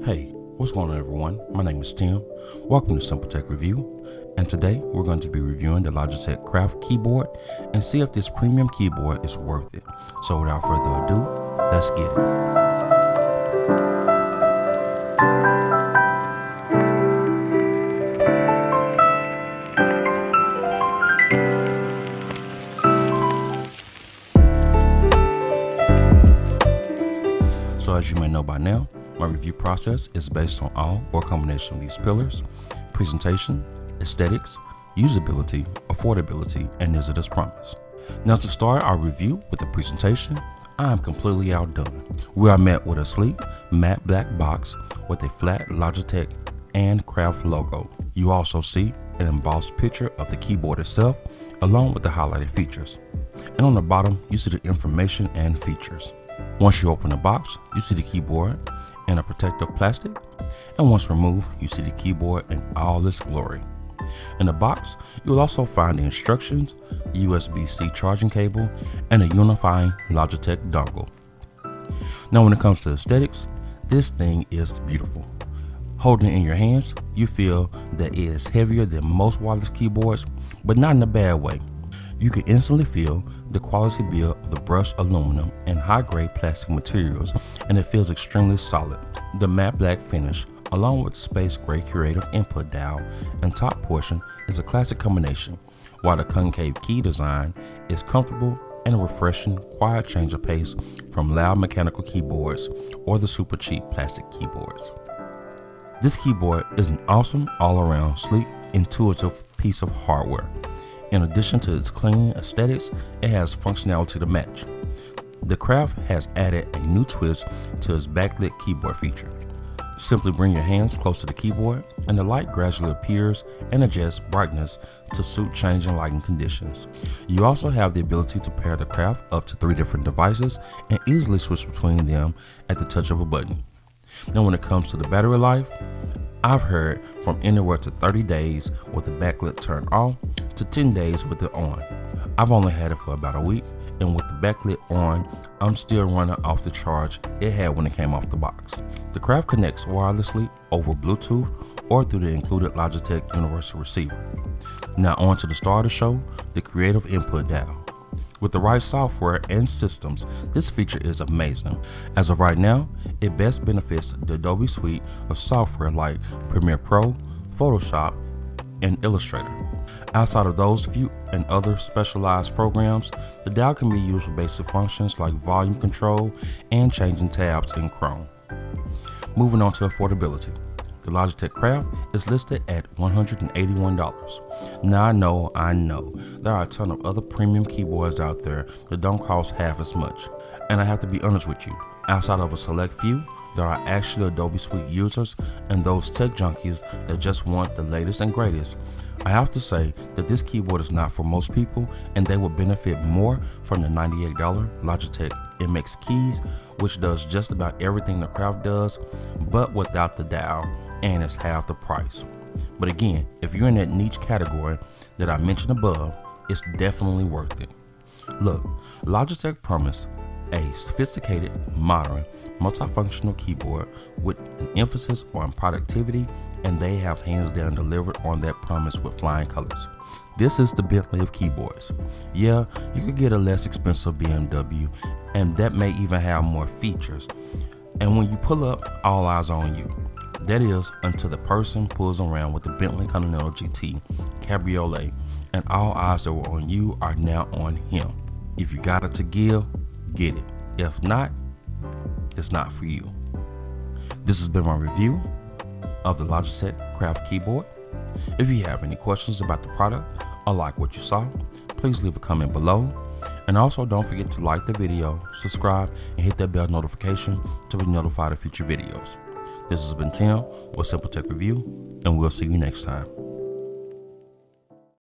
Hey, what's going on everyone? My name is Tim. Welcome to Simple Tech Review, and today we're going to be reviewing the Logitech Craft keyboard and see if this premium keyboard is worth it. So without further ado, let's get it. So as you may know by now, my review process is based on all or combination of these pillars: presentation, aesthetics, usability, affordability, and is it as promised. Now to start our review with the presentation, I am completely outdone. We are met with a sleek matte black box with a flat Logitech and Craft logo. You also see an embossed picture of the keyboard itself along with the highlighted features. And on the bottom, you see the information and features. Once you open the box, you see the keyboard in a protective plastic, and once removed, you see the keyboard in all its glory. In the box, you will also find the instructions, USB-C charging cable, and a unifying Logitech dongle. Now when it comes to aesthetics, this thing is beautiful. Holding it in your hands, you feel that it is heavier than most wireless keyboards, but not in a bad way. You can instantly feel the quality build of the brushed aluminum and high-grade plastic materials, and it feels extremely solid. The matte black finish, along with the space gray creative input dial and top portion, is a classic combination, while the concave key design is comfortable and a refreshing, quiet change of pace from loud mechanical keyboards or the super cheap plastic keyboards. This keyboard is an awesome, all-around, sleek, intuitive piece of hardware. In addition to its clean aesthetics, it has functionality to match. The Craft has added a new twist to its backlit keyboard feature. Simply bring your hands close to the keyboard and the light gradually appears and adjusts brightness to suit changing lighting conditions. You also have the ability to pair the Craft up to 3 different devices and easily switch between them at the touch of a button. Now when it comes to the battery life, I've heard from anywhere to 30 days with the backlit turned off to 10 days with it on. I've only had it for about a week, and with the backlit on, I'm still running off the charge it had when it came off the box. The Craft connects wirelessly over Bluetooth or through the included Logitech Universal Receiver. Now on to the star of the show, the creative input dial. With the right software and systems, this feature is amazing. As of right now, it best benefits the Adobe suite of software like Premiere Pro, Photoshop, and Illustrator. Outside of those few and other specialized programs, the dial can be used for basic functions like volume control and changing tabs in Chrome. Moving on to affordability. The Logitech Craft is listed at $181. Now I know, there are a ton of other premium keyboards out there that don't cost half as much. And I have to be honest with you, outside of a select few, there are actually Adobe Suite users and those tech junkies that just want the latest and greatest. I have to say that this keyboard is not for most people, and they will benefit more from the $98 Logitech MX Keys, which does just about everything the Craft does, but without the dial, and it's half the price. But again, if you're in that niche category that I mentioned above, it's definitely worth it. Look, Logitech promised a sophisticated, modern, multifunctional keyboard with an emphasis on productivity, and they have hands down delivered on that promise with flying colors. This is the Bentley of keyboards. Yeah, you could get a less expensive BMW, and that may even have more features. And when you pull up, all eyes on you. That is, until the person pulls around with the Bentley Continental GT Cabriolet, and all eyes that were on you are now on him. If you got it to give, get it. If not, it's not for you. This has been my review of the Logitech Craft keyboard. If you have any questions about the product or like what you saw, please leave a comment below. And also don't forget to like the video, subscribe, and hit that bell notification to be notified of future videos. This has been Tim with Simple Tech Review, and we'll see you next time.